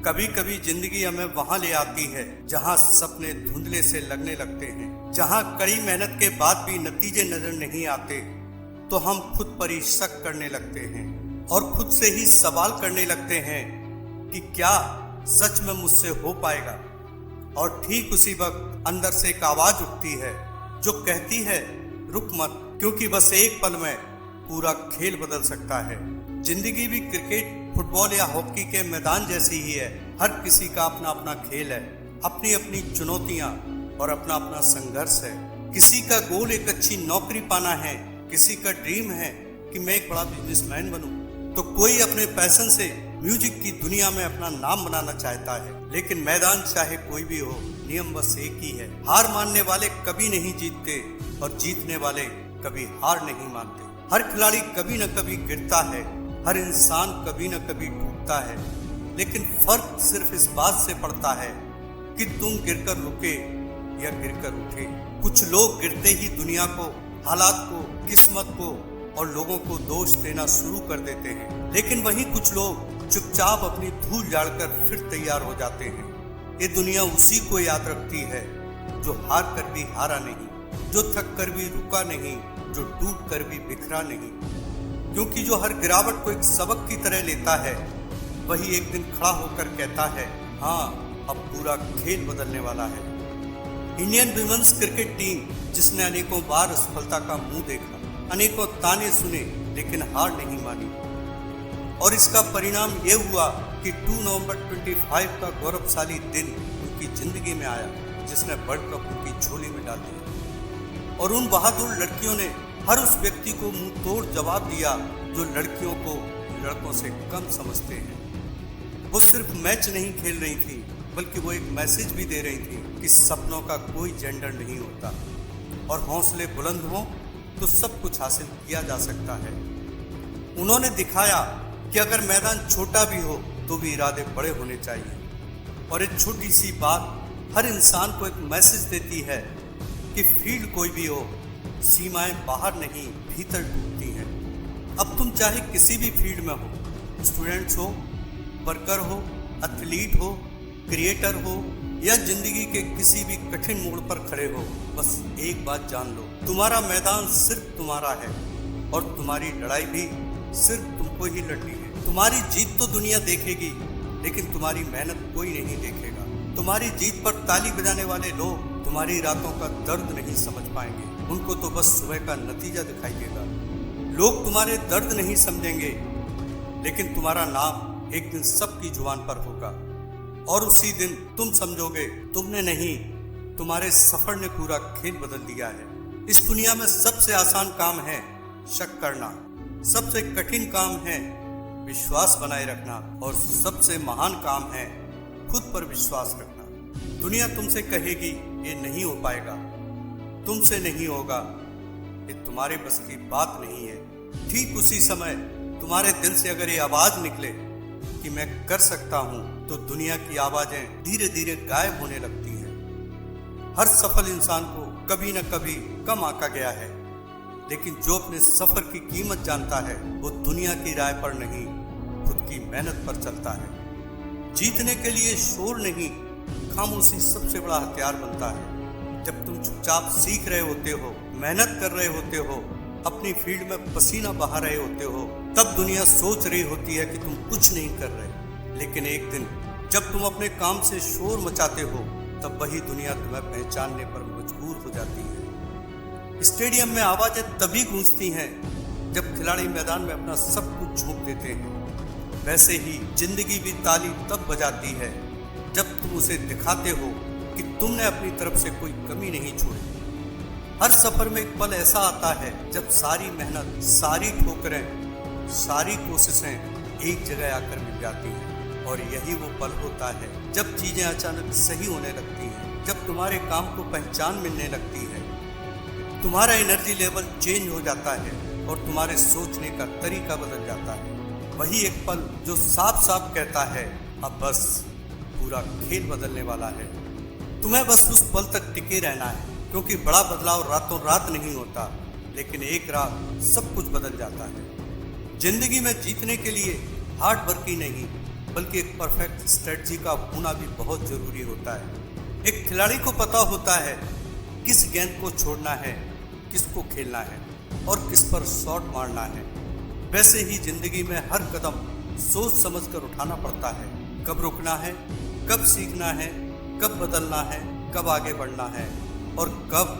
कभी कभी जिंदगी हमें वहां ले आती है जहां सपने धुंधले से लगने लगते हैं, जहां कड़ी मेहनत के बाद भी नतीजे नजर नहीं आते, तो हम खुद पर ही शक करने लगते हैं और खुद से ही सवाल करने लगते हैं कि क्या सच में मुझसे हो पाएगा। और ठीक उसी वक्त अंदर से एक आवाज उठती है जो कहती है, रुक मत, क्योंकि बस एक पल में पूरा खेल बदल सकता है। जिंदगी भी क्रिकेट, फुटबॉल या हॉकी के मैदान जैसी ही है। हर किसी का अपना अपना खेल है, अपनी अपनी चुनौतियां और अपना अपना संघर्ष है। किसी का गोल एक अच्छी नौकरी पाना है, किसी का ड्रीम है कि मैं एक बड़ा बिजनेसमैन बनूं, तो कोई अपने पैशन से म्यूजिक की दुनिया में अपना नाम बनाना चाहता है। लेकिन मैदान चाहे कोई भी हो, नियम बस एक ही है, हार मानने वाले कभी नहीं जीतते और जीतने वाले कभी हार नहीं मानते। हर खिलाड़ी कभी न कभी गिरता है, हर इंसान कभी न कभी टूटता है, लेकिन फर्क सिर्फ इस बात से पड़ता है कि तुम गिरकर रुके या गिरकर उठे। कुछ लोग गिरते ही दुनिया को, हालात को, किस्मत को और लोगों को दोष देना शुरू कर देते हैं, लेकिन वहीं कुछ लोग चुपचाप अपनी धूल झाड़कर फिर तैयार हो जाते हैं। ये दुनिया उसी को याद रखती है जो हार कर भी हारा नहीं, जो थक कर भी रुका नहीं, जो टूट कर भी बिखरा नहीं। क्योंकि जो हर गिरावट को एक सबक की तरह लेता है, वही एक दिन खड़ा होकर कहता है, हाँ, अब पूरा खेल बदलने वाला है। इंडियन विमेंस क्रिकेट टीम, जिसने अनेकों बार असफलता का मुंह देखा, अनेकों ताने सुने, लेकिन हार नहीं मानी, और इसका परिणाम ये हुआ कि 2 नवंबर 25 का गौरवशाली दिन उनकी जिंदगी में आया, जिसने वर्ल्ड कप उनकी झोली में डाल दिया। और उन बहादुर लड़कियों ने हर उस व्यक्ति को मुंह तोड़ जवाब दिया जो लड़कियों को लड़कों से कम समझते हैं। वो सिर्फ मैच नहीं खेल रही थी, बल्कि वो एक मैसेज भी दे रही थी कि सपनों का कोई जेंडर नहीं होता, और हौसले बुलंद हों तो सब कुछ हासिल किया जा सकता है। उन्होंने दिखाया कि अगर मैदान छोटा भी हो तो भी इरादे बड़े होने चाहिए। और एक छोटी सी बात हर इंसान को एक मैसेज देती है कि फील्ड कोई भी हो, सीमाएं बाहर नहीं भीतर टूटती हैं। अब तुम चाहे किसी भी फील्ड में हो, स्टूडेंट्स हो, वर्कर हो, एथलीट हो, क्रिएटर हो या जिंदगी के किसी भी कठिन मोड़ पर खड़े हो, बस एक बात जान लो, तुम्हारा मैदान सिर्फ तुम्हारा है और तुम्हारी लड़ाई भी सिर्फ तुमको ही लड़नी है। तुम्हारी जीत तो दुनिया देखेगी, लेकिन तुम्हारी मेहनत कोई नहीं देखेगा। तुम्हारी जीत पर ताली बजाने वाले लोग तुम्हारी रातों का दर्द नहीं समझ पाएंगे, उनको तो बस सुबह का नतीजा दिखाई देगा। लोग तुम्हारे दर्द नहीं समझेंगे, लेकिन तुम्हारा नाम एक दिन सबकी जुबान पर होगा, और उसी दिन तुम समझोगे तुमने नहीं, तुम्हारे सफर ने पूरा खेल बदल दिया है। इस दुनिया में सबसे आसान काम है शक करना, सबसे कठिन काम है विश्वास बनाए रखना, और सबसे महान काम है खुद पर विश्वास रखना। दुनिया तुमसे कहेगी ये नहीं हो पाएगा, तुमसे नहीं होगा, ये तुम्हारे बस की बात नहीं है। ठीक उसी समय तुम्हारे दिल से अगर ये आवाज निकले कि मैं कर सकता हूं, तो दुनिया की आवाजें धीरे धीरे गायब होने लगती हैं। हर सफल इंसान को कभी न कभी कम आंका गया है, लेकिन जो अपने सफर की कीमत जानता है, वो दुनिया की राय पर नहीं, खुद की मेहनत पर चलता है। जीतने के लिए शोर नहीं, खामोशी सबसे बड़ा हथियार बनता है। जब तुम चुपचाप सीख रहे होते हो, मेहनत कर रहे होते हो, अपनी फील्ड में पसीना बहा रहे होते हो, तब दुनिया सोच रही होती है कि तुम कुछ नहीं कर रहे। लेकिन एक दिन जब तुम अपने काम से शोर मचाते हो, तब वही दुनिया तुम्हें पहचानने पर मजबूर हो जाती है। स्टेडियम में आवाजें तभी गूंजती हैं जब खिलाड़ी मैदान में अपना सब कुछ झोंक देते हैं। वैसे ही जिंदगी भी ताली तब बजाती है जब तुम उसे दिखाते हो कि तुमने अपनी तरफ से कोई कमी नहीं छोड़ी। हर सफर में एक पल ऐसा आता है जब सारी मेहनत, सारी ठोकरें, सारी कोशिशें एक जगह आकर मिल जाती हैं, और यही वो पल होता है जब चीजें अचानक सही होने लगती हैं, जब तुम्हारे काम को पहचान मिलने लगती है, तुम्हारा एनर्जी लेवल चेंज हो जाता है और तुम्हारे सोचने का तरीका बदल जाता है। वही एक पल जो साफ साफ कहता है, अब बस पूरा खेल बदलने वाला है। तुम्हें बस उस पल तक टिके रहना है, क्योंकि बड़ा बदलाव रातों रात नहीं होता, लेकिन एक रात सब कुछ बदल जाता है। जिंदगी में जीतने के लिए हार्ड वर्क ही नहीं, बल्कि एक परफेक्ट स्ट्रेटजी का होना भी बहुत जरूरी होता है। एक खिलाड़ी को पता होता है किस गेंद को छोड़ना है, किसको खेलना है और किस पर शॉट मारना है। वैसे ही जिंदगी में हर कदम सोच समझकर उठाना पड़ता है। कब रुकना है, कब सीखना है, कब बदलना है, कब आगे बढ़ना है और कब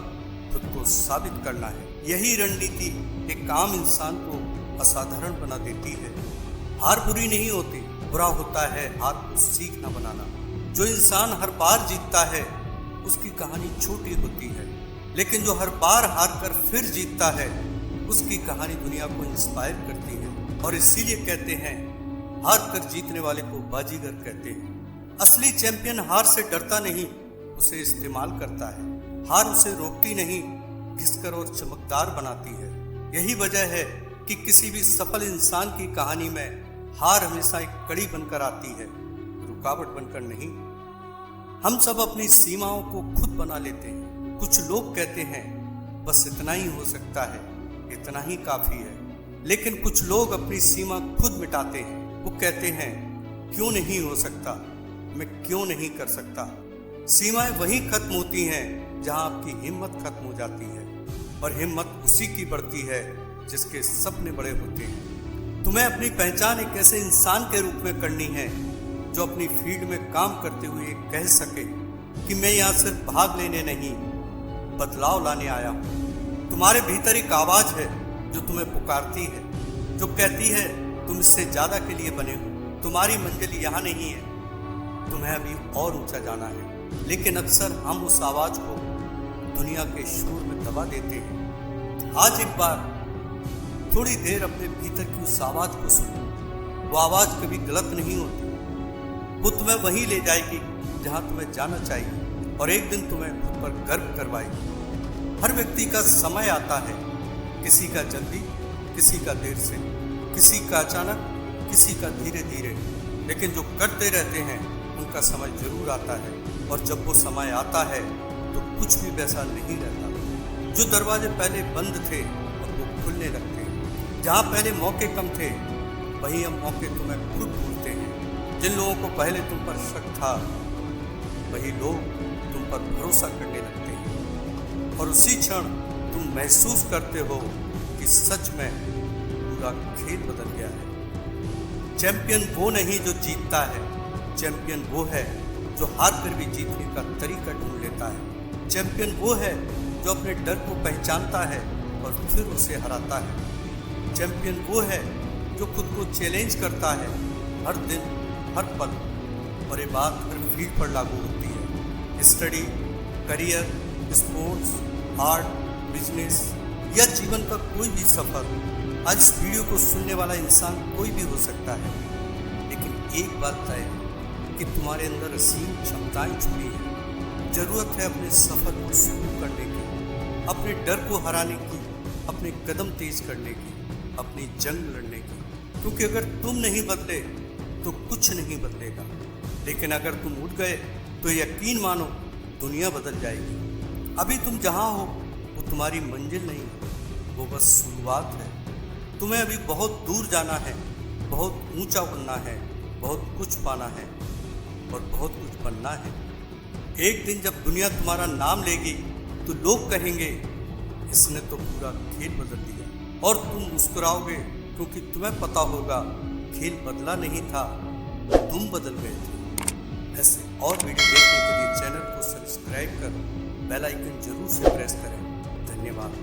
खुद को साबित करना है। यही रणनीति एक आम इंसान को असाधारण बना देती है। हार बुरी नहीं होती, बुरा होता है हार को सीखना बनाना। जो इंसान हर बार जीतता है उसकी कहानी छोटी होती है, लेकिन जो हर बार हार कर फिर जीतता है उसकी कहानी दुनिया को इंस्पायर करती है। और इसीलिए कहते हैं हार कर जीतने वाले को बाजीगर कहते हैं। असली चैंपियन हार से डरता नहीं, उसे इस्तेमाल करता है। हार उसे रोकती नहीं, घिसकर और चमकदार बनाती है। यही वजह है कि किसी भी सफल इंसान की कहानी में हार हमेशा एक कड़ी बनकर आती है, रुकावट बनकर नहीं। हम सब अपनी सीमाओं को खुद बना लेते हैं। कुछ लोग कहते हैं बस इतना ही हो सकता है, इतना ही काफी है, लेकिन कुछ लोग अपनी सीमा खुद मिटाते हैं। वो कहते हैं क्यों नहीं हो सकता, मैं क्यों नहीं कर सकता। सीमाएं वहीं खत्म होती हैं जहां आपकी हिम्मत खत्म हो जाती है, और हिम्मत उसी की बढ़ती है जिसके सपने बड़े होते हैं। तुम्हें अपनी पहचान एक ऐसे इंसान के रूप में करनी है जो अपनी फील्ड में काम करते हुए कह सके कि मैं यहाँ सिर्फ भाग लेने नहीं, बदलाव लाने आया हूँ। तुम्हारे भीतर एक आवाज है जो तुम्हें पुकारती है, जो कहती है तुम इससे ज्यादा के लिए बने हो। तुम्हारी मंजिल यहाँ नहीं है, तुम्हें अभी और ऊंचा जाना है। लेकिन अक्सर हम उस आवाज को दुनिया के शोर में दबा देते हैं। आज एक बार थोड़ी देर अपने भीतर की उस आवाज को सुनो। वो आवाज कभी गलत नहीं होती, वो तुम्हें वहीं ले जाएगी जहां तुम्हें जाना चाहिए, और एक दिन तुम्हें खुद पर गर्व करवाएगी। हर व्यक्ति का समय आता है, किसी का जल्दी, किसी का देर से, किसी का अचानक, किसी का धीरे धीरे, लेकिन जो करते रहते हैं उनका समय जरूर आता है। और जब वो समय आता है तो कुछ भी वैसा नहीं रहता। जो दरवाजे पहले बंद थे अब वो खुलने लगते हैं। जहाँ पहले मौके कम थे वहीं अब मौके तुम्हें खुद ढूंढते हैं। जिन लोगों को पहले तुम पर शक था वही लोग तुम पर भरोसा करने लगते हैं, और उसी क्षण तुम महसूस करते हो कि सच में पूरा खेल बदल गया है। चैंपियन वो नहीं जो जीतता है, चैंपियन वो है जो हार कर भी जीतने का तरीका ढूंढ लेता है। चैंपियन वो है जो अपने डर को पहचानता है और फिर उसे हराता है। चैंपियन वो है जो खुद को चैलेंज करता है हर दिन, हर पल। और ये बात हर फील्ड पर लागू होती है। Study, career, sports, art, business या जीवन का कोई भी सफर। आज इस वीडियो को सुनने वाला इंसान कोई भी हो सकता है, लेकिन एक बात तय है कि तुम्हारे अंदर असीम क्षमताएं छुपी हैं। जरूरत है अपने सफर को शुरू करने की, अपने डर को हराने की, अपने कदम तेज करने की, अपनी जंग लड़ने की। क्योंकि अगर तुम नहीं बदले तो कुछ नहीं बदलेगा, लेकिन अगर तुम उठ गए तो यकीन मानो दुनिया बदल जाएगी। अभी तुम जहाँ हो वो तुम्हारी मंजिल नहीं है, वो बस शुरुआत है। तुम्हें अभी बहुत दूर जाना है, बहुत ऊंचा बनना है, बहुत कुछ पाना है और बहुत कुछ बनना है। एक दिन जब दुनिया तुम्हारा नाम लेगी तो लोग कहेंगे इसने तो पूरा खेल बदल दिया, और तुम मुस्कुराओगे क्योंकि तुम्हें पता होगा खेल बदला नहीं था, तुम बदल गए थे। ऐसे और वीडियो देखने के लिए चैनल को सब्सक्राइब कर बेल आइकन जरूर से प्रेस करें। धन्यवाद।